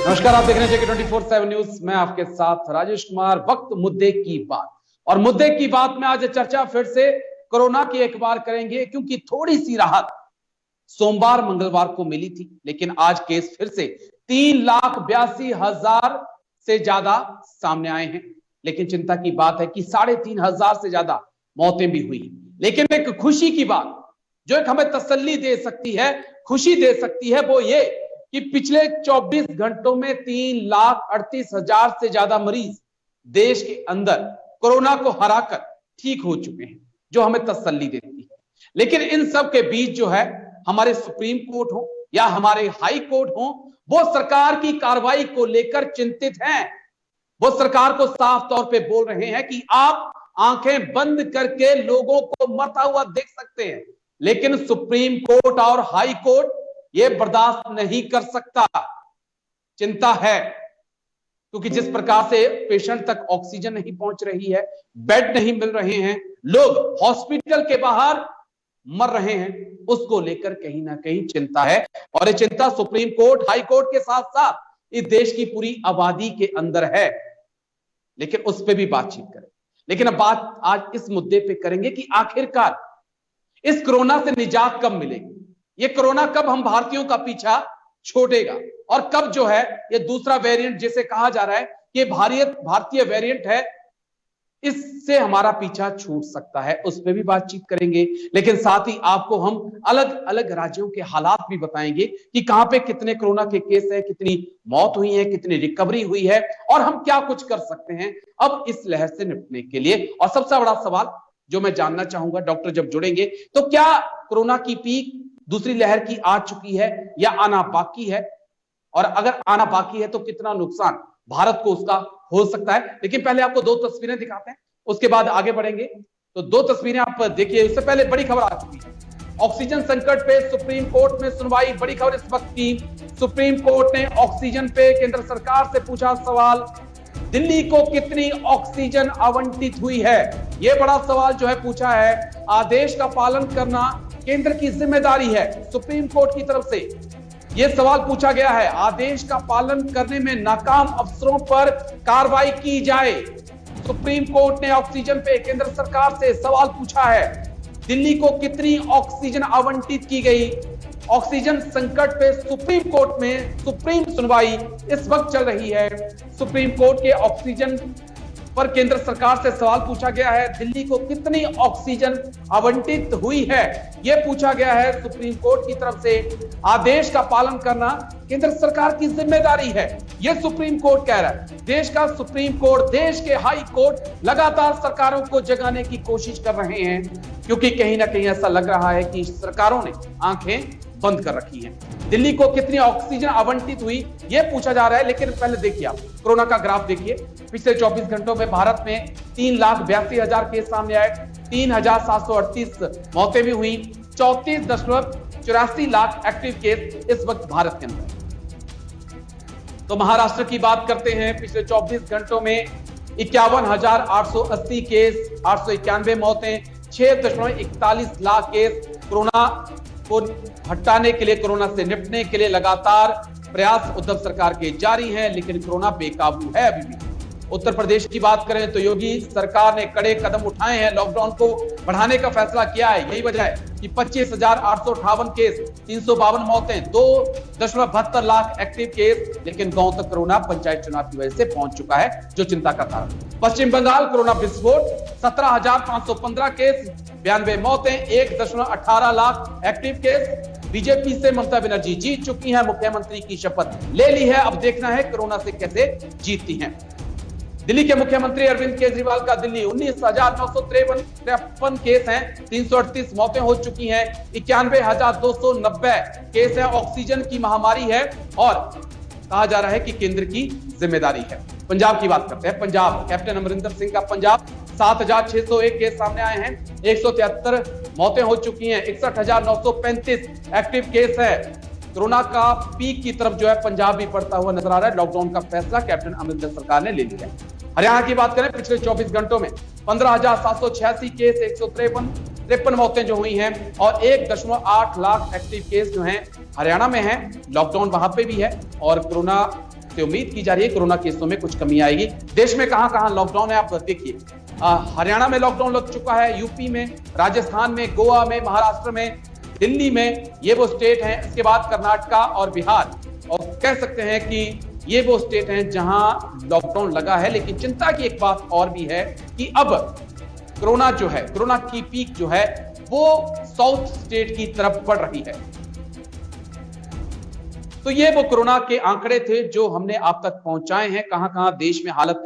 नमस्कार, आप देख रहे हैं जेके 24/7 न्यूज। मैं आपके साथ राजेश कुमार। वक्त मुद्दे की बात, और मुद्दे की बात में आज चर्चा फिर से कोरोना की एक बार करेंगे, क्योंकि थोड़ी सी राहत सोमवार मंगलवार को मिली थी, लेकिन आज केस फिर से 3,82,000 से ज्यादा सामने आए हैं। लेकिन चिंता की बात है कि 3,500 से ज्यादा मौतें भी हुई। लेकिन एक खुशी की बात जो एक हमें तसल्ली दे सकती है, खुशी दे सकती है, वो ये कि पिछले 24 घंटों में 3,38,000 से ज्यादा मरीज देश के अंदर कोरोना को हराकर ठीक हो चुके हैं, जो हमें तसल्ली देती है। लेकिन इन सब के बीच जो है, हमारे सुप्रीम कोर्ट हो या हमारे हाई कोर्ट हो, वो सरकार की कार्रवाई को लेकर चिंतित हैं। वो सरकार को साफ तौर पे बोल रहे हैं कि आप आंखें बंद करके लोगों को मरता हुआ देख सकते हैं, लेकिन सुप्रीम कोर्ट और हाई कोर्ट ये बर्दाश्त नहीं कर सकता। चिंता है, क्योंकि जिस प्रकार से पेशेंट तक ऑक्सीजन नहीं पहुंच रही है, बेड नहीं मिल रहे हैं, लोग हॉस्पिटल के बाहर मर रहे हैं, उसको लेकर कहीं ना कहीं चिंता है। और ये चिंता सुप्रीम कोर्ट, हाई कोर्ट के साथ साथ इस देश की पूरी आबादी के अंदर है। लेकिन उस पर भी बातचीत करें। लेकिन अब बात आज इस मुद्दे पे करेंगे कि आखिरकार इस कोरोना से निजात कब मिलेगी, ये कोरोना कब हम भारतीयों का पीछा छोड़ेगा, और कब जो है ये दूसरा वेरिएंट जिसे कहा जा रहा है कि भारतीय वेरिएंट है, इससे हमारा पीछा छूट सकता है। उस पर भी बातचीत करेंगे। लेकिन साथ ही आपको हम अलग अलग राज्यों के हालात भी बताएंगे कि कहां पे कितने कोरोना के केस है, कितनी मौत हुई है, कितनी रिकवरी हुई है, और हम क्या कुछ कर सकते हैं अब इस लहर से निपटने के लिए। और सबसे बड़ा सवाल जो मैं जानना चाहूंगा, डॉक्टर जब जुड़ेंगे, तो क्या कोरोना की पीक दूसरी लहर की आ चुकी है या आना बाकी है, और अगर आना बाकी है तो कितना नुकसान भारत को उसका हो सकता है। लेकिन पहले आपको दो तस्वीरें दिखाते हैं, उसके बाद आगे बढ़ेंगे। तो दो तस्वीरें आप देखिए। इससे पहले बड़ी खबर आ चुकी है, ऑक्सीजन संकट पे सुप्रीम कोर्ट में सुनवाई। बड़ी खबर इस वक्त की, सुप्रीम कोर्ट ने ऑक्सीजन पे केंद्र सरकार से पूछा सवाल, दिल्ली को कितनी ऑक्सीजन आवंटित हुई है। यह बड़ा सवाल जो है पूछा है। आदेश का पालन करना केंद्र की जिम्मेदारी है, सुप्रीम कोर्ट की तरफ से यह सवाल पूछा गया है। आदेश का पालन करने में नाकाम अफसरों पर कार्रवाई की जाए। सुप्रीम कोर्ट ने ऑक्सीजन पे केंद्र सरकार से सवाल पूछा है, दिल्ली को कितनी ऑक्सीजन आवंटित की गई। ऑक्सीजन संकट पे सुप्रीम कोर्ट में सुप्रीम सुनवाई इस वक्त चल रही है। सुप्रीम कोर्ट के ऑक्सीजन पर केंद्र सरकार से सवाल पूछा गया है, दिल्ली को कितनी ऑक्सीजन आवंटित हुई है, यह पूछा गया है सुप्रीम कोर्ट की तरफ से। आदेश का पालन करना केंद्र सरकार की जिम्मेदारी है, यह सुप्रीम कोर्ट कह रहा है। देश का सुप्रीम कोर्ट, देश के हाई कोर्ट लगातार सरकारों को जगाने की कोशिश कर रहे हैं, क्योंकि कहीं ना कहीं ऐसा लग रहा है कि सरकारों ने आंखें बंद कर रखी है। दिल्ली को कितनी ऑक्सीजन आवंटित हुई यह पूछा जा रहा है। लेकिन पहले देखिए, आप कोरोना का ग्राफ देखिए। पिछले 24 घंटों में भारत में 3,82,000 केस सामने आए, 3,738 मौतें भी हुई, 34.84 लाख एक्टिव केस इस वक्त भारत के अंदर। तो महाराष्ट्र की बात करते हैं। पिछले 24 घंटों में 51,880 केस, 891 मौतें, 6.41 लाख केस। कोरोना को हटाने के लिए, कोरोना से निपटने के लिए लगातार प्रयास उद्धव सरकार के जारी हैं, लेकिन कोरोना बेकाबू है अभी भी। उत्तर प्रदेश की बात करें तो योगी सरकार ने कड़े कदम उठाए हैं, लॉकडाउन को बढ़ाने का फैसला किया है। यही वजह है कि 25,858 केस, 352 मौतें, 2.72 लाख एक्टिव केस। लेकिन गांव तक कोरोना पंचायत चुनाव की वजह से पहुंच चुका है, जो चिंता का कारण। पश्चिम बंगाल कोरोना विस्फोट, 17,515 केस, 92 मौतें, 1.18 लाख एक्टिव केस। बीजेपी से ममता बनर्जी जीत चुकी हैं, मुख्यमंत्री की शपथ ले ली है। अब देखना है कोरोना से कैसे जीतती हैं। दिल्ली के मुख्यमंत्री अरविंद केजरीवाल का दिल्ली 19,953 केस हैं, 338 मौतें हो चुकी हैं, 91,290 केस हैं। ऑक्सीजन की महामारी है और कहा जा रहा है कि केंद्र की जिम्मेदारी है। पंजाब की बात करते हैं। पंजाब, कैप्टन अमरिंदर सिंह का पंजाब, 7,601 केस सामने आए हैं, 173 मौतें हो चुकी हैं, 61,935 एक्टिव केस है। कोरोना का पीक की तरफ जो है पंजाब भी बढ़ता हुआ नजर आ रहा है। लॉकडाउन का फैसला कैप्टन अमरिंदर सरकार ने ले लिया है। हरियाणा की बात करें, पिछले 24 घंटों में 15,786 केस, 153 मौतें जो हुई हैं, और 1.8 लाख एक्टिव केस जो हैं हरियाणा में हैं। लॉकडाउन वहां पे भी है और कोरोना से उम्मीद की जा रही है कोरोना केसों में कुछ कमी आएगी। देश में कहां कहां लॉकडाउन है आप देखिए, हरियाणा में लॉकडाउन लग चुका है, यूपी में, राजस्थान में, गोवा में, महाराष्ट्र में, दिल्ली में, ये वो स्टेट हैं। इसके बाद कर्नाटका और बिहार, और कह सकते हैं कि ये वो स्टेट हैं जहां लॉकडाउन लगा है। लेकिन चिंता की एक बात और भी है कि अब कोरोना जो है, कोरोना की पीक जो है वो साउथ स्टेट की तरफ बढ़ रही है। तो ये वो कोरोना के आंकड़े थे जो हमने आप तक पहुंचाए हैं। कहां कहां देश में हालत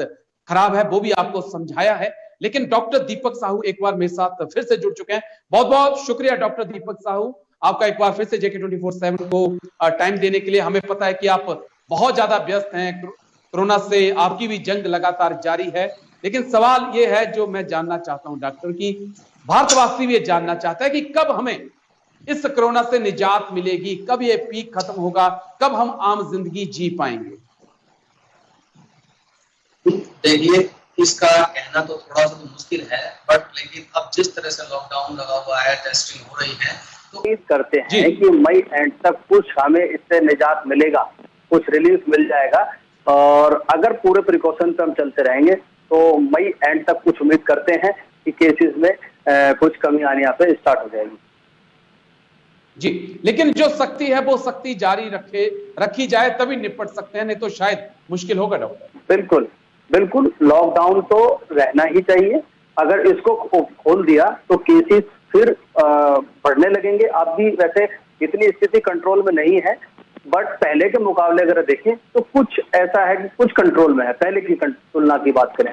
खराब है वो भी आपको समझाया है। लेकिन डॉक्टर दीपक साहू एक बार मेरे साथ फिर से जुड़ चुके हैं। बहुत बहुत शुक्रिया डॉक्टर दीपक साहू, आपका एक बार फिर से JK 24/7 को टाइम देने के लिए। हमें पता है कि आप बहुत ज्यादा व्यस्त हैं, कोरोना से आपकी भी जंग लगातार जारी है। लेकिन सवाल ये है जो मैं जानना चाहता हूं डॉक्टर, की भारतवासी भी ये जानना चाहता है कि कब हमें इस कोरोना से निजात मिलेगी, कब ये पीक खत्म होगा, कब हम आम जिंदगी जी पाएंगे? देखिए, इसका कहना तो थोड़ा सा तो मुश्किल है, बट लेकिन अब जिस तरह से लॉकडाउन लगा हुआ है, टेस्टिंग हो रही है, तो उम्मीद करते हैं कि मई एंड तक कुछ हमें इससे निजात मिलेगा, कुछ रिलीफ मिल जाएगा। और अगर पूरे प्रिकॉशन पे हम चलते रहेंगे तो मई एंड तक कुछ उम्मीद करते हैं कि केसेस में कुछ कमी आने यहाँ पे स्टार्ट हो जाएगी। जी, लेकिन जो सख्ती है वो सख्ती जारी रखी जाए तभी निपट सकते हैं, नहीं तो शायद मुश्किल होगा डॉक्टर। बिल्कुल बिल्कुल, लॉकडाउन तो रहना ही चाहिए। अगर इसको खोल दिया तो केसेस फिर बढ़ने लगेंगे। अब भी वैसे इतनी स्थिति कंट्रोल में नहीं है, बट पहले के मुकाबले अगर देखें तो कुछ ऐसा है कि कुछ कंट्रोल में है। पहले की तुलना की बात करें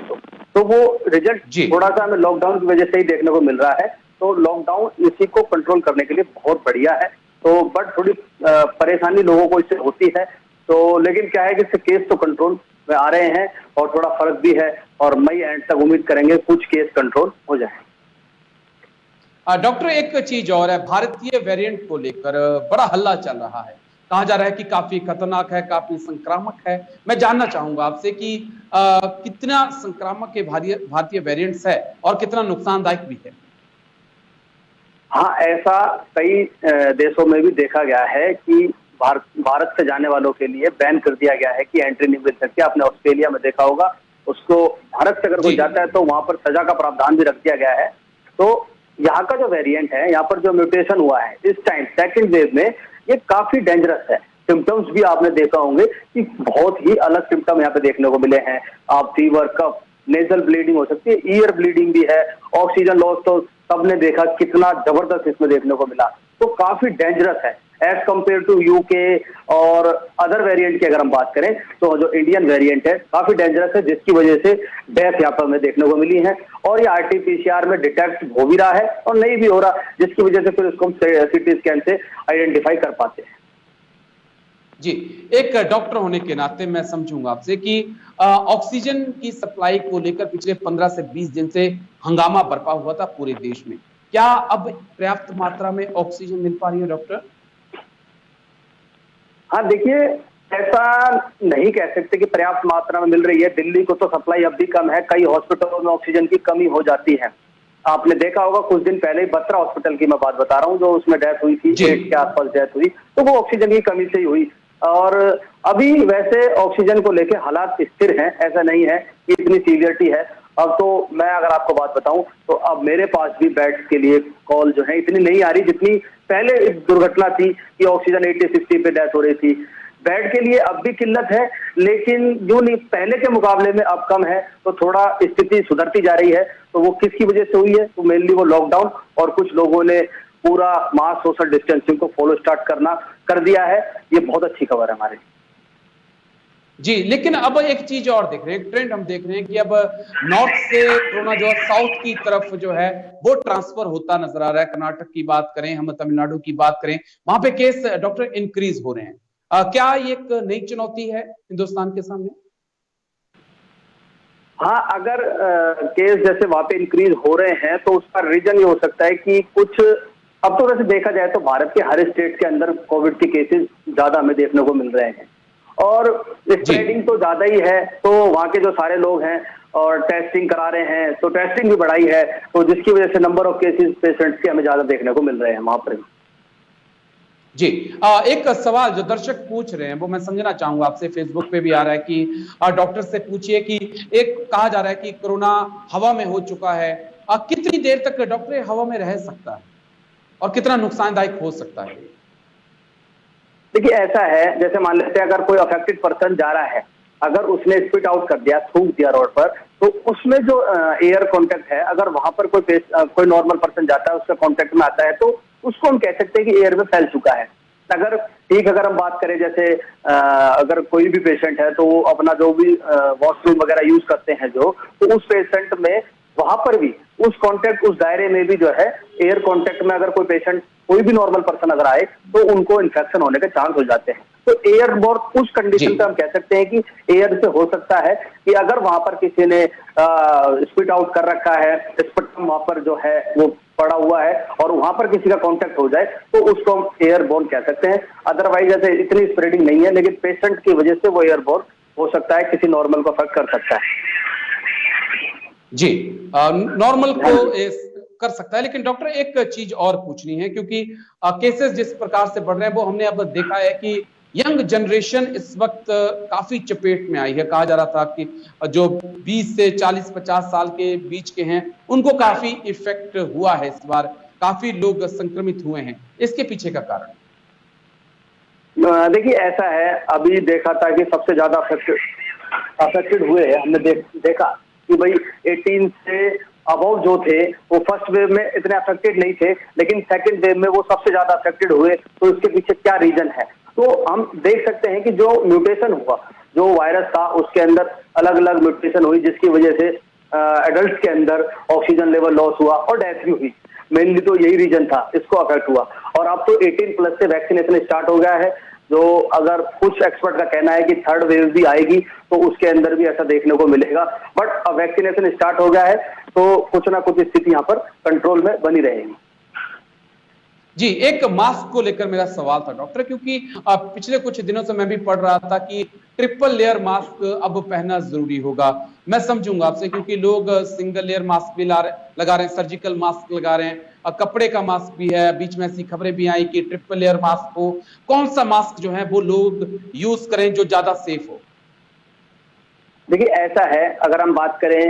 तो वो रिजल्ट थोड़ा सा हमें लॉकडाउन की वजह से ही देखने को मिल रहा है। तो लॉकडाउन इसी को कंट्रोल करने के लिए बहुत बढ़िया है। तो बट थोड़ी परेशानी लोगों को इससे होती है, तो लेकिन क्या है कि इससे केस तो कंट्रोल में आ रहे हैं और थोड़ा फर्क भी है, और मई एंड तक उम्मीद करेंगे कुछ केस कंट्रोल हो जाए। डॉक्टर, एक चीज और है, भारतीय वेरिएंट को लेकर बड़ा हल्ला चल रहा है। कहा जा रहा है कि काफी खतरनाक है, काफी संक्रामक है। मैं जानना चाहूंगा आपसे कि कितना संक्रामक भारतीय वेरिएंट्स है और कितना नुकसानदायक भी है? हाँ, ऐसा कई देशों में भी देखा गया है कि भारत से जाने वालों के लिए बैन कर दिया गया है कि एंट्री नहीं मिल सकती। आपने ऑस्ट्रेलिया में देखा होगा, उसको भारत से अगर कोई जाता है तो वहां पर सजा का प्रावधान भी रख दिया गया है। तो यहाँ का जो वेरिएंट है, यहाँ पर जो म्यूटेशन हुआ है इस टाइम सेकंड वेव में, ये काफी डेंजरस है। सिम्टम्स भी आपने देखा होंगे कि बहुत ही अलग सिम्टम यहाँ पे देखने को मिले हैं। आप फीवर, कफ, नेजल ब्लीडिंग हो सकती है, ईयर ब्लीडिंग भी है, ऑक्सीजन लॉस तो सबने देखा कितना जबरदस्त इसमें देखने को मिला। तो काफी डेंजरस है एज कम्पेयर टू UK और अदर वेरिएंट की अगर हम बात करें तो जो इंडियन वेरिएंट है काफी डेंजरस है, जिसकी वजह से डेथ यहाँ पर हमें देखने को मिली है। और ये RT-PCR में डिटेक्ट हो भी रहा है और नहीं भी हो रहा, जिसकी वजह से फिर उसको हम CT स्कैन से आइडेंटिफाई कर पाते हैं। जी, एक डॉक्टर होने के नाते मैं समझूंगा आपसे कि ऑक्सीजन की सप्लाई को लेकर पिछले 15 से 20 दिन से हंगामा बरपा हुआ था पूरे देश में। क्या अब पर्याप्त मात्रा में ऑक्सीजन मिल पा रही है डॉक्टर? हाँ, देखिए, ऐसा नहीं कह सकते कि पर्याप्त मात्रा में मिल रही है। दिल्ली को तो सप्लाई अब भी कम है, कई हॉस्पिटलों में ऑक्सीजन की कमी हो जाती है। आपने देखा होगा कुछ दिन पहले ही बत्रा हॉस्पिटल की मैं बात बता रहा हूँ, जो उसमें डेथ हुई थी, 8 के आसपास डेथ हुई, तो वो ऑक्सीजन की कमी से ही हुई। और अभी वैसे ऑक्सीजन को लेके हालात स्थिर हैं, ऐसा नहीं है कि इतनी सीवियरिटी है। अब तो मैं अगर आपको बात बताऊं तो अब मेरे पास भी बेड्स के लिए कॉल जो है इतनी नहीं आ रही जितनी पहले दुर्घटना थी कि ऑक्सीजन 80-60 पे डेथ हो रही थी। बेड के लिए अब भी किल्लत है, लेकिन जो नहीं पहले के मुकाबले में अब कम है, तो थोड़ा स्थिति सुधरती जा रही है। तो वो किसकी वजह से हुई है? तो मेनली वो लॉकडाउन और कुछ लोगों ने पूरा मास सोशल डिस्टेंसिंग को फॉलो स्टार्ट कर दिया है। ये बहुत अच्छी खबर है हमारे। जी, लेकिन अब एक चीज और देख रहे हैं, ट्रेंड हम देख रहे हैं कि अब नॉर्थ से कोरोना जो है साउथ की तरफ जो है वो ट्रांसफर होता नजर आ रहा है। कर्नाटक की बात करें, हम तमिलनाडु की बात करें, वहां पे केस डॉक्टर इंक्रीज हो रहे हैं। क्या ये एक नई चुनौती है हिंदुस्तान के सामने? हाँ, अगर केस जैसे वहां पे इंक्रीज हो रहे हैं तो उसका रीजन ये हो सकता है कि कुछ, अब तो वैसे देखा जाए तो भारत के हर स्टेट के अंदर कोविड के केसेस ज्यादा हमें देखने को मिल रहे हैं और स्प्रेडिंग तो ज्यादा ही है। तो वहाँ के जो सारे लोग हैं और टेस्टिंग करा रहे हैं, तो टेस्टिंग भी बढ़ाई है, तो जिसकी वजह से नंबर ऑफ केसेस पेशेंट्स के हमें ज्यादा देखने को मिल रहे हैं वहां पर। जी, एक सवाल जो दर्शक पूछ रहे हैं वो मैं समझना चाहूंगा आपसे, फेसबुक पे भी आ रहा है कि डॉक्टर से पूछिए कि एक कहा जा रहा है कि कोरोना हवा में हो चुका है, कितनी देर तक डॉक्टर हवा में रह सकता है और कितना नुकसानदायक हो सकता है? देखिए ऐसा है, जैसे मान लेते हैं अगर कोई अफेक्टेड पर्सन जा रहा है, अगर उसने स्पिट आउट कर दिया, थूक दिया रोड पर, तो उसमें जो एयर कांटेक्ट है, अगर वहां पर कोई नॉर्मल पर्सन जाता है, उसका कांटेक्ट में आता है, तो उसको हम कह सकते हैं कि एयर में फैल चुका है। अगर हम बात करें, जैसे अगर कोई भी पेशेंट है तो वो अपना जो भी वॉशरूम वगैरह यूज करते हैं तो उस पेशेंट में वहां पर भी उस कांटेक्ट, उस दायरे में भी जो है एयर कांटेक्ट में अगर कोई पेशेंट, कोई भी नॉर्मल पर्सन अगर आए तो उनको इन्फेक्शन होने के चांस हो जाते हैं। तो एयरबोर्न उस कंडीशन पे हम कह सकते हैं कि एयर से हो सकता है कि अगर वहां पर किसी ने स्पिट आउट कर रखा है, स्पटम वहां पर जो है वो पड़ा हुआ है और वहां पर किसी का कांटेक्ट हो जाए तो उसको हम एयरबोर्न कह सकते हैं। अदरवाइज जैसे इतनी स्प्रेडिंग नहीं है, लेकिन पेशेंट की वजह से वो एयरबोर्न हो सकता है, किसी नॉर्मल को अफेक्ट कर सकता है। जी, नॉर्मल को कर सकता है, लेकिन डॉक्टर एक चीज और पूछनी है, क्योंकि केसेस जिस प्रकार से बढ़ रहे हैं वो हमने अब देखा है कि यंग जनरेशन इस वक्त काफी चपेट में आई है। कहा जा रहा था कि जो 20 से 40-50 साल के बीच के हैं उनको काफी इफेक्ट हुआ है, इस बार काफी लोग संक्रमित हुए हैं, इसके पीछे का कारण? देखिए ऐसा है, अभी देखा था कि सबसे ज्यादा अफेक्टेड हुए हैं, हमने देखा कि भाई 18 से अबव जो थे वो फर्स्ट वेव में इतने अफेक्टेड नहीं थे, लेकिन सेकंड वेव में वो सबसे ज्यादा अफेक्टेड हुए। तो इसके पीछे क्या रीजन है? तो हम देख सकते हैं कि जो म्यूटेशन हुआ, जो वायरस था उसके अंदर अलग अलग म्यूटेशन हुई, जिसकी वजह से एडल्ट के अंदर ऑक्सीजन लेवल लॉस हुआ और डेथ भी हुई। मेनली तो यही रीजन था, इसको अफेक्ट हुआ। और अब तो 18+ से वैक्सीनेशन स्टार्ट हो गया है, जो अगर कुछ एक्सपर्ट का कहना है कि थर्ड वेव भी आएगी तो उसके अंदर भी ऐसा देखने को मिलेगा। बट अब वैक्सीनेशन स्टार्ट हो गया है तो कुछ ना कुछ स्थिति यहाँ पर कंट्रोल में बनी रहेगी। जी, एक मास्क को लेकर मेरा सवाल था डॉक्टर, क्योंकि पिछले कुछ दिनों से मैं भी पढ़ रहा था कि ट्रिपल लेयर मास्क अब पहनना जरूरी होगा। मैं समझूंगा आपसे, क्योंकि लोग सिंगल लेयर मास्क भी लगा रहे हैं, सर्जिकल मास्क लगा रहे हैं, कपड़े का मास्क भी है। बीच में ऐसी खबरें भी आई कि ट्रिपल लेयर मास्क हो। कौन सा मास्क जो है वो लोग यूज करें जो ज्यादा सेफ हो? देखिए ऐसा है, अगर हम बात करें,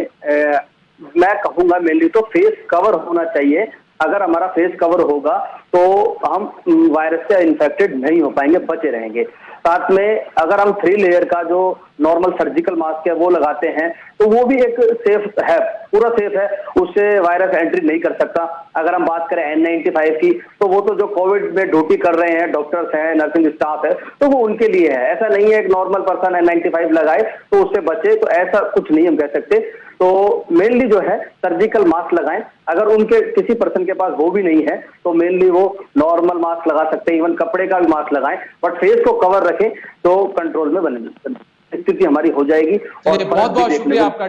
मैं कहूंगा मेनली तो फेस कवर होना चाहिए। अगर हमारा फेस कवर होगा तो हम वायरस से इन्फेक्टेड नहीं हो पाएंगे, बचे रहेंगे। साथ में अगर हम 3 लेयर का जो नॉर्मल सर्जिकल मास्क है वो लगाते हैं तो वो भी एक सेफ है, पूरा सेफ है, उससे वायरस एंट्री नहीं कर सकता। अगर हम बात करें N95 की, तो वो तो जो कोविड में ड्यूटी कर रहे हैं, डॉक्टर्स हैं, नर्सिंग स्टाफ है, तो वो उनके लिए है। ऐसा नहीं है एक नॉर्मल पर्सन N95 लगाए तो उससे बचे, तो ऐसा कुछ नहीं हम कह सकते। तो मेनली जो है सर्जिकल मास्क लगाएं। अगर उनके किसी पर्सन के पास वो भी नहीं है तो मेनली वो नॉर्मल मास्क लगा सकते हैं, इवन कपड़े का भी मास्क लगाएं, बट फेस को कवर रखें तो कंट्रोल में बनेगी, स्थिति हमारी हो जाएगी। और बहुत बहुत शुक्रिया आपका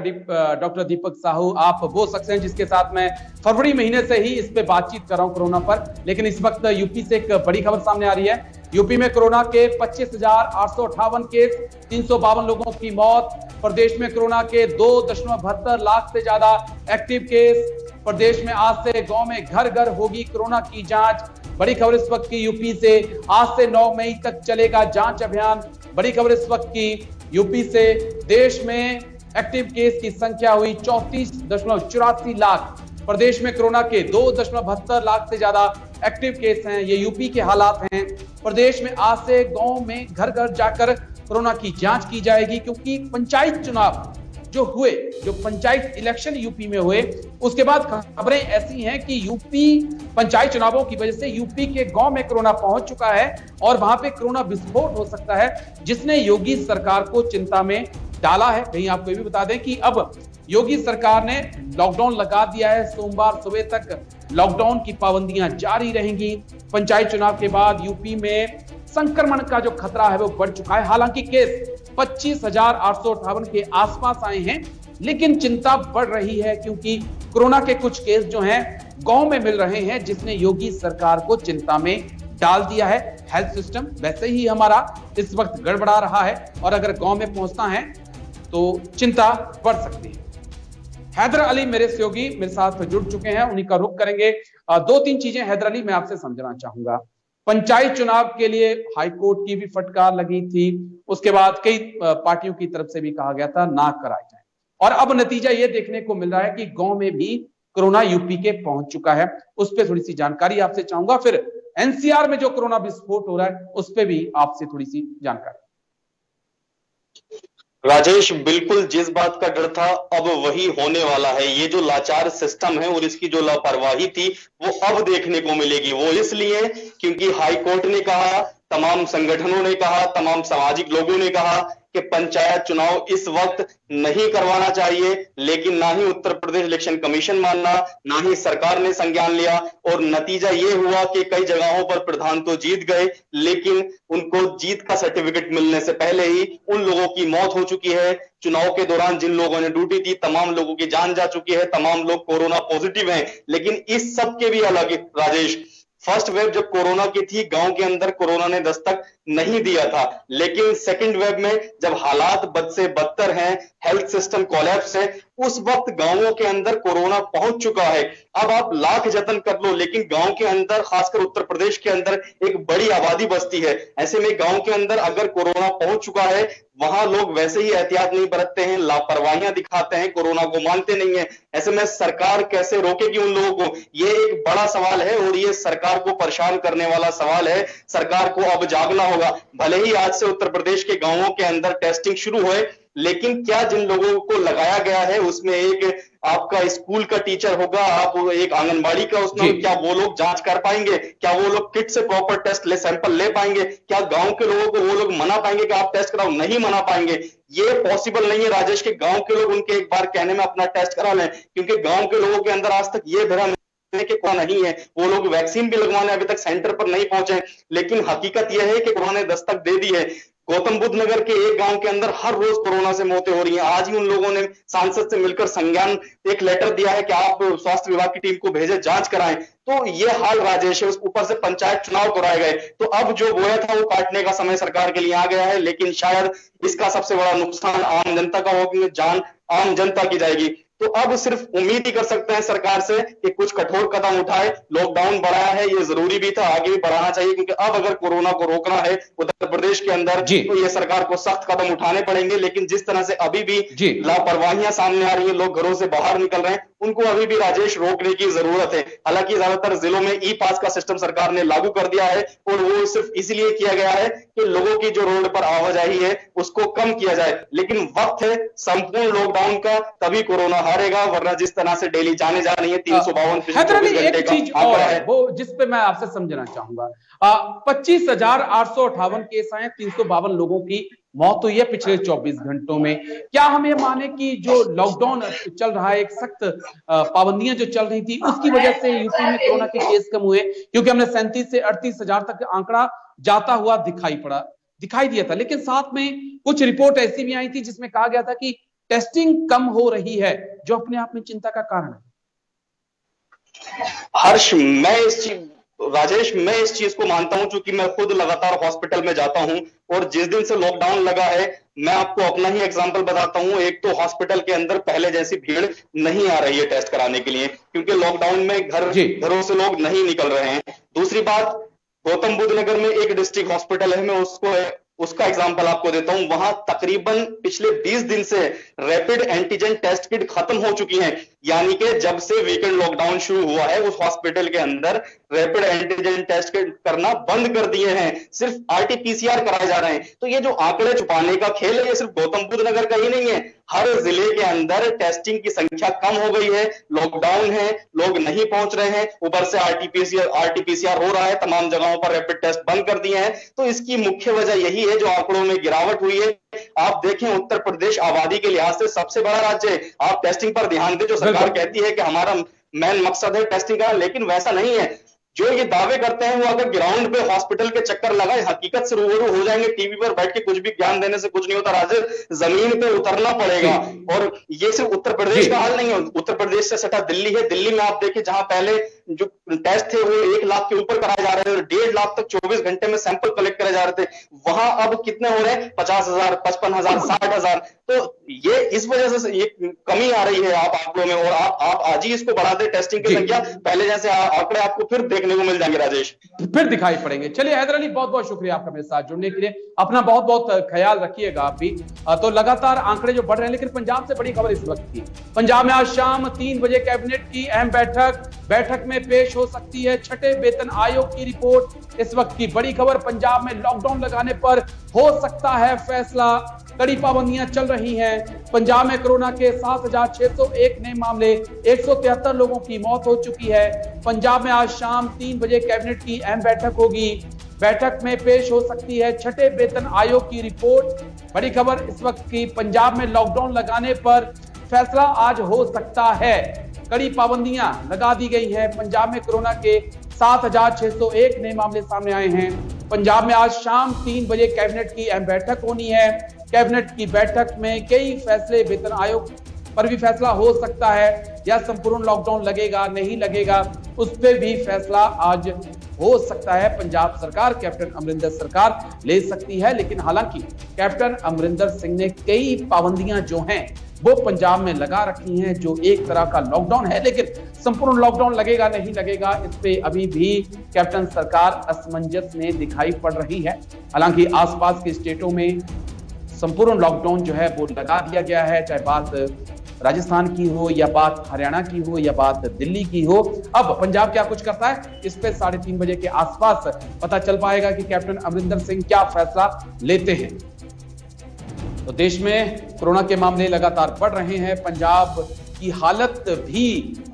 डॉक्टर दीपक साहू। आप वो शख्स हैं जिसके साथ मैं फरवरी महीने से ही इस पे बातचीत कर रहा हूं कोरोना पर। लेकिन इस वक्त यूपी से एक बड़ी खबर सामने आ रही है। यूपी में कोरोना के 25,858 केस, 352 लोगों की मौत। प्रदेश में कोरोना के 2.72 लाख से ज्यादा एक्टिव केस। प्रदेश में आज से गांव में घर घर होगी कोरोना की जांच। बड़ी खबर इस वक्त की यूपी से, आज से 9 मई तक चलेगा जांच अभियान। बड़ी खबर इस वक्त की यूपी से, देश में एक्टिव केस की संख्या हुई 34.84 लाख। प्रदेश में कोरोना के 2.72 लाख से ज्यादा एक्टिव केस हैं। ये यूपी के हालात हैं। प्रदेश में आज से गांव में घर घर जाकर कोरोना की जांच की जाएगी, क्योंकि पंचायत चुनाव जो हुए, जो पंचायत इलेक्शन यूपी में हुए, उसके बाद खबरें ऐसी हैं कि यूपी पंचायत चुनावों की वजह से यूपी के गांव में कोरोना पहुंच चुका है और वहां पे कोरोना विस्फोट हो सकता है, जिसने योगी सरकार को चिंता में डाला है। वहीं आपको ये भी बता दें कि अब योगी सरकार ने लॉकडाउन लगा दिया है। सोमवार सुबह तक लॉकडाउन की पाबंदियां जारी रहेंगी। पंचायत चुनाव के बाद यूपी में संक्रमण का जो खतरा है वो बढ़ चुका है। हालांकि केस 25,858 के आसपास आए हैं, लेकिन चिंता बढ़ रही है क्योंकि कोरोना के कुछ केस जो हैं गांव में मिल रहे हैं, जिसने योगी सरकार को चिंता में डाल दिया है। हेल्थ सिस्टम वैसे ही हमारा इस वक्त गड़बड़ा रहा है और अगर गांव में पहुंचना है तो चिंता बढ़ सकती है। हैदर अली मेरे सहयोगी मेरे साथ जुड़ चुके हैं, उन्हीं का रुख करेंगे। 2-3 चीजें हैदर अली मैं आपसे समझना चाहूंगा। पंचायत चुनाव के लिए हाईकोर्ट की भी फटकार लगी थी, उसके बाद कई पार्टियों की तरफ से भी कहा गया था ना कराई जाए, और अब नतीजा ये देखने को मिल रहा है कि गांव में भी कोरोना यूपी के पहुंच चुका है। उस पर थोड़ी सी जानकारी आपसे चाहूंगा, फिर एनसीआर में जो कोरोना विस्फोट हो रहा है उस पर भी आपसे थोड़ी सी जानकारी। राजेश, बिल्कुल जिस बात का डर था अब वही होने वाला है। ये जो लाचार सिस्टम है और इसकी जो लापरवाही थी वो अब देखने को मिलेगी। वो इसलिए क्योंकि हाई कोर्ट ने कहा, तमाम संगठनों ने कहा, तमाम सामाजिक लोगों ने कहा कि पंचायत चुनाव इस वक्त नहीं करवाना चाहिए, लेकिन ना ही उत्तर प्रदेश इलेक्शन कमीशन माना, ना ही सरकार ने संज्ञान लिया। और नतीजा ये हुआ कि कई जगहों पर प्रधान तो जीत गए, लेकिन उनको जीत का सर्टिफिकेट मिलने से पहले ही उन लोगों की मौत हो चुकी है। चुनाव के दौरान जिन लोगों ने ड्यूटी थी, तमाम लोगों की जान जा चुकी है, तमाम लोग कोरोना पॉजिटिव हैं। लेकिन इस सब के भी अलग राजेश, फर्स्ट वेव जब कोरोना की थी, गांव के अंदर कोरोना ने दस्तक नहीं दिया था, लेकिन सेकंड वेव में जब हालात बद से बदतर हैं, हेल्थ सिस्टम कोलैप्स है, उस वक्त गांवों के अंदर कोरोना पहुंच चुका है। अब आप लाख जतन कर लो, लेकिन गांव के अंदर, खासकर उत्तर प्रदेश के अंदर एक बड़ी आबादी बसती है। ऐसे में गांव के अंदर अगर कोरोना पहुंच चुका है, वहां लोग वैसे ही एहतियात नहीं बरतते हैं, लापरवाहियां दिखाते हैं, कोरोना को मानते नहीं है। ऐसे में सरकार कैसे रोकेगी उन लोगों को, ये एक बड़ा सवाल है और ये सरकार को परेशान करने वाला सवाल है। सरकार को अब जागना होगा। भले ही आज से उत्तर प्रदेश के गांवों के अंदर टेस्टिंग शुरू होए, लेकिन क्या जिन लोगों को लगाया गया है उसमें एक आपका स्कूल का टीचर होगा, आप एक आंगनबाड़ी का उसमें, क्या वो लोग जांच कर पाएंगे? क्या वो लोग किट से प्रॉपर टेस्ट सैंपल ले पाएंगे? क्या गांव के लोगों को वो लोग मना पाएंगे कि आप टेस्ट कराओ? नहीं मना पाएंगे। ये पॉसिबल नहीं है राजेश के गांव के लोग उनके एक बार कहने में अपना टेस्ट करा लें, क्योंकि गांव के लोगों के अंदर आज तक ये भ्रम कि कोरोना नहीं है। वो लोग वैक्सीन भी लगवाने अभी तक सेंटर पर नहीं पहुंचे, लेकिन हकीकत यह है कि कोरोना ने दस्तक दे दी है। गौतम बुद्ध नगर के एक गांव के अंदर हर रोज कोरोना से मौतें हो रही हैं। आज ही उन लोगों ने सांसद से मिलकर संज्ञान एक लेटर दिया है कि आप स्वास्थ्य विभाग की टीम को भेजे, जांच कराएं। तो ये हाल राजेश है, उस ऊपर से पंचायत चुनाव कराए गए, तो अब जो बोया था वो काटने का समय सरकार के लिए आ गया है। लेकिन शायद इसका सबसे बड़ा नुकसान आम जनता का होगा, क्योंकि जान आम जनता की जाएगी। तो अब सिर्फ उम्मीद ही कर सकते हैं सरकार से कि कुछ कठोर कदम उठाए। लॉकडाउन बढ़ाया है, ये जरूरी भी था, आगे भी बढ़ाना चाहिए, क्योंकि अब अगर कोरोना को रोकना है उत्तर प्रदेश के अंदर तो ये सरकार को सख्त कदम उठाने पड़ेंगे। लेकिन जिस तरह से अभी भी लापरवाहियां सामने आ रही है, लोग घरों से बाहर निकल रहे हैं, उनको अभी भी राजेश रोकने की जरूरत है। हालांकि ज्यादातर जिलों में ई पास का सिस्टम सरकार ने लागू कर दिया है, और वो सिर्फ इसलिए किया गया है कि लोगों की जो रोड पर आवाजाही है उसको कम किया जाए। लेकिन वक्त है संपूर्ण लॉकडाउन का, तभी कोरोना हारेगा, वरना जिस तरह से डेली जाने जा रही है 352 एक चीज और है वो जिस पे मैं आपसे समझना चाहूंगा। 25,858 केस आए, 352 लोगों की मौत हुई है पिछले 24 घंटों में। क्या हम ये माने कि जो लॉकडाउन चल रहा है, एक सख्त पाबंदियां जो चल रही थी, उसकी वजह से यूपी में कोरोना के केस कम हुए? क्योंकि हमने 37 से 38 हजार तक आंकड़ा जाता हुआ दिखाई दिया था, लेकिन साथ में कुछ रिपोर्ट ऐसी भी आई थी जिसमें कहा गया था कि टेस्टिंग कम हो रही है, जो अपने आप में चिंता का कारण है। हर्ष, राजेश, मैं इस चीज को मानता हूं, क्योंकि मैं खुद लगातार हॉस्पिटल में जाता हूं, और जिस दिन से लॉकडाउन लगा है, मैं आपको अपना ही एग्जांपल बताता हूं। एक तो हॉस्पिटल के अंदर पहले जैसी भीड़ नहीं आ रही है टेस्ट कराने के लिए, क्योंकि लॉकडाउन में घरों से लोग नहीं निकल रहे हैं। दूसरी बात, गौतम बुद्ध नगर में एक डिस्ट्रिक्ट हॉस्पिटल है, मैं उसका एग्जांपल आपको देता हूं। वहां तकरीबन पिछले 20 दिन से रैपिड एंटीजन टेस्ट किट खत्म हो चुकी हैं, यानी कि जब से वीकेंड लॉकडाउन शुरू हुआ है, उस हॉस्पिटल के अंदर रैपिड एंटीजन टेस्ट किट करना बंद कर दिए हैं, सिर्फ आरटीपीसीआर कराए जा रहे हैं। तो ये जो आंकड़े छुपाने का खेल है, ये सिर्फ गौतम बुद्ध नगर का ही नहीं है, हर जिले के अंदर टेस्टिंग की संख्या कम हो गई है, लॉकडाउन है, लोग नहीं पहुंच रहे हैं, ऊपर से आरटीपीसीआर हो रहा है, तमाम जगहों पर रैपिड टेस्ट बंद कर दिए हैं। तो इसकी मुख्य वजह यही है जो आंकड़ों में गिरावट हुई है। आप देखें, उत्तर प्रदेश आबादी के लिहाज से सबसे बड़ा राज्य है। आप टेस्टिंग पर ध्यान दें, जो सरकार कहती है कि हमारा मेन मकसद है टेस्टिंग का, लेकिन वैसा नहीं है। जो ये दावे करते हैं वो अगर ग्राउंड पे हॉस्पिटल के चक्कर लगाए, हकीकत से रूबरू हो जाएंगे। टीवी पर बैठ के कुछ भी ज्ञान देने से कुछ नहीं होता राजेश, जमीन पे उतरना पड़ेगा। और ये सिर्फ उत्तर प्रदेश का हाल नहीं है, उत्तर प्रदेश से सटा दिल्ली है। दिल्ली में आप देखें, जहां पहले जो टेस्ट थे वो 1 लाख के ऊपर कराए जा रहे थे और 1.5 लाख तक 24 घंटे में सैंपल कलेक्ट करे जा रहे थे, वहां अब कितने हो रहे हैं? 50,000, 55,000, 60,000। तो ये इस वजह से ये कमी आ रही है आप आंकड़ों में, और आप आज ही इसको बढ़ा दे टेस्टिंग की संख्या, पहले जैसे आंकड़े आपको फिर देखने को मिल जाएंगे राजेश, फिर दिखाई पड़ेंगे। चलिए हैदर अली, बहुत बहुत शुक्रिया आपका मेरे साथ जुड़ने के लिए, अपना बहुत बहुत ख्याल रखिएगा आप भी। तो लगातार आंकड़े जो बढ़ रहे हैं, लेकिन पंजाब से बड़ी खबर इस वक्त की, पंजाब में आज शाम 3 बजे कैबिनेट की अहम बैठक में पेश हो सकती है छठे वेतन आयोग की रिपोर्ट। इस वक्त की बड़ी खबर, पंजाब में लॉकडाउन लगाने पर हो सकता है फैसला, कड़ी पाबंदियां चल रही हैं। पंजाब में कोरोना के 7,601 नए मामले, 173 लोगों की मौत हो चुकी है। पंजाब में आज शाम 3 बजे कैबिनेट की अहम बैठक होगी, बैठक में पेश हो सकती है छठे वेतन आयोग की रिपोर्ट। बड़ी खबर इस वक्त की, पंजाब में लॉकडाउन लगाने पर फैसला आज हो सकता है, कड़ी पाबंदियां लगा दी गई हैं। पंजाब में कोरोना के 7,601 नए मामले सामने आए हैं। पंजाब में आज शाम 3 बजे कैबिनेट की अहम बैठक होनी है। कैबिनेट की बैठक में कई फैसले, वेतन आयोग पर भी फैसला हो सकता है, या संपूर्ण लॉकडाउन लगेगा नहीं लगेगा उस पर भी फैसला आज हो सकता है। पंजाब सरकार, कैप्टन अमरिंदर सरकार ले सकती है, लेकिन हालांकि कैप्टन अमरिंदर सिंह ने कई पाबंदियां जो हैं वो पंजाब में लगा रखी हैं, जो एक तरह का लॉकडाउन है, लेकिन संपूर्ण लॉकडाउन लगेगा नहीं लगेगा इस पे अभी भी कैप्टन सरकार असमंजस में दिखाई पड़ रही है। हालांकि आसपास के स्टेटों में संपूर्ण लॉकडाउन जो है वो लगा दिया गया है, चाहे बात राजस्थान की हो या बात हरियाणा की हो या बात दिल्ली की हो। अब पंजाब क्या कुछ करता है, इस पे 3:30 बजे के आसपास पता चल पाएगा कि कैप्टन अमरिंदर सिंह क्या फैसला लेते हैं। तो देश में कोरोना के मामले लगातार बढ़ रहे हैं, पंजाब की हालत भी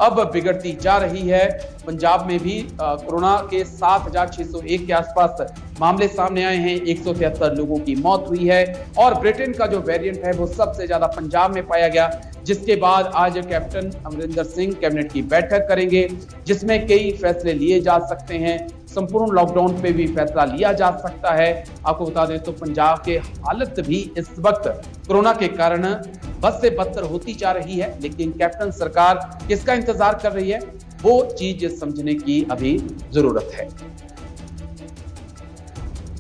अब बिगड़ती जा रही है। पंजाब में भी कोरोना के 7,601 के आसपास मामले सामने आए हैं, 173 लोगों की मौत हुई है, और ब्रिटेन का जो वेरिएंट है वो सबसे ज्यादा पंजाब में पाया गया, जिसके बाद आज कैप्टन अमरिंदर सिंह कैबिनेट की बैठक करेंगे, जिसमें कई फैसले लिए जा सकते हैं। संपूर्ण लॉकडाउन पे भी फैसला लिया जा सकता है। आपको बता दें तो पंजाब के हालत भी इस वक्त कोरोना के कारण बद से बदतर होती जा रही है, लेकिन कैप्टन सरकार किसका इंतजार कर रही है वो चीज समझने की अभी जरूरत है।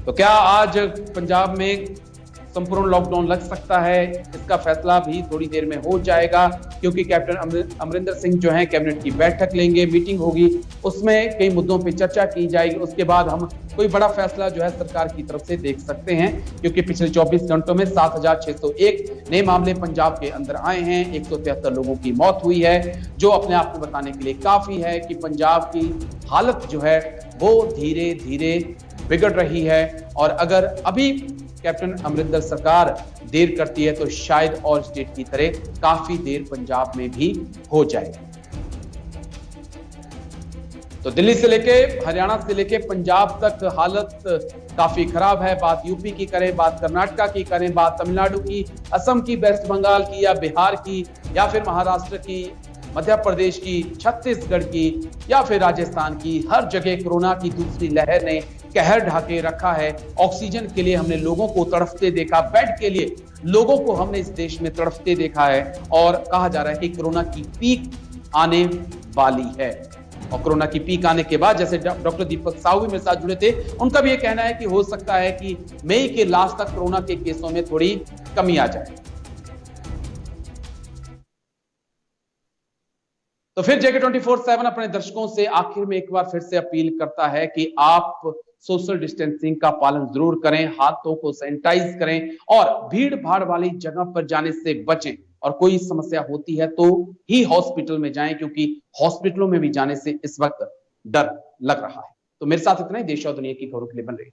तो क्या आज पंजाब में संपूर्ण लॉकडाउन लग सकता है, इसका फैसला भी थोड़ी देर में हो जाएगा, क्योंकि कैप्टन अमरिंदर सिंह जो है कैबिनेट की बैठक लेंगे, मीटिंग होगी, उसमें कई मुद्दों पे चर्चा की जाएगी। उसके बाद हम कोई बड़ा फैसला जो है सरकार की तरफ से देख सकते हैं, क्योंकि पिछले 24 घंटों में 7,601 नए मामले पंजाब के अंदर आए हैं, 173 लोगों की मौत हुई है, जो अपने आप में बताने के लिए काफी है कि पंजाब की हालत जो है वो धीरे धीरे बिगड़ रही है। और अगर अभी कैप्टन अमरिंदर सरकार देर करती है तो शायद और स्टेट की तरह काफी देर पंजाब में भी हो जाएगी। तो दिल्ली से लेके हरियाणा से लेके पंजाब तक हालत काफी खराब है। बात यूपी की करें, बात कर्नाटका की करें, बात तमिलनाडु की, असम की, वेस्ट बंगाल की, या बिहार की, या फिर महाराष्ट्र की, मध्य प्रदेश की, छत्तीसगढ़ की, या फिर राजस्थान की, हर जगह कोरोना की दूसरी लहर ने कहर ढाके रखा है। ऑक्सीजन के लिए हमने लोगों को तड़फते देखा, बेड के लिए लोगों को हमने इस देश में तड़फते देखा है, और कहा जा रहा है कि कोरोना की पीक आने वाली है। और कोरोना की पीक आने के बाद, जैसे डॉक्टर दीपक साहू भी मेरे साथ जुड़े थे, उनका भी ये कहना है कि हो सकता है कि मई के लास्ट तक कोरोना के केसों में थोड़ी कमी आ जाए। तो फिर जेके 24/7 अपने दर्शकों से आखिर में एक बार फिर से अपील करता है कि आप सोशल डिस्टेंसिंग का पालन जरूर करें, हाथों को सैनिटाइज करें, और भीड़ भाड़ वाली जगह पर जाने से बचें, और कोई समस्या होती है तो ही हॉस्पिटल में जाएं, क्योंकि हॉस्पिटलों में भी जाने से इस वक्त डर लग रहा है। तो मेरे साथ इतना ही। देश और दुनिया की खबरों के लिए बन रही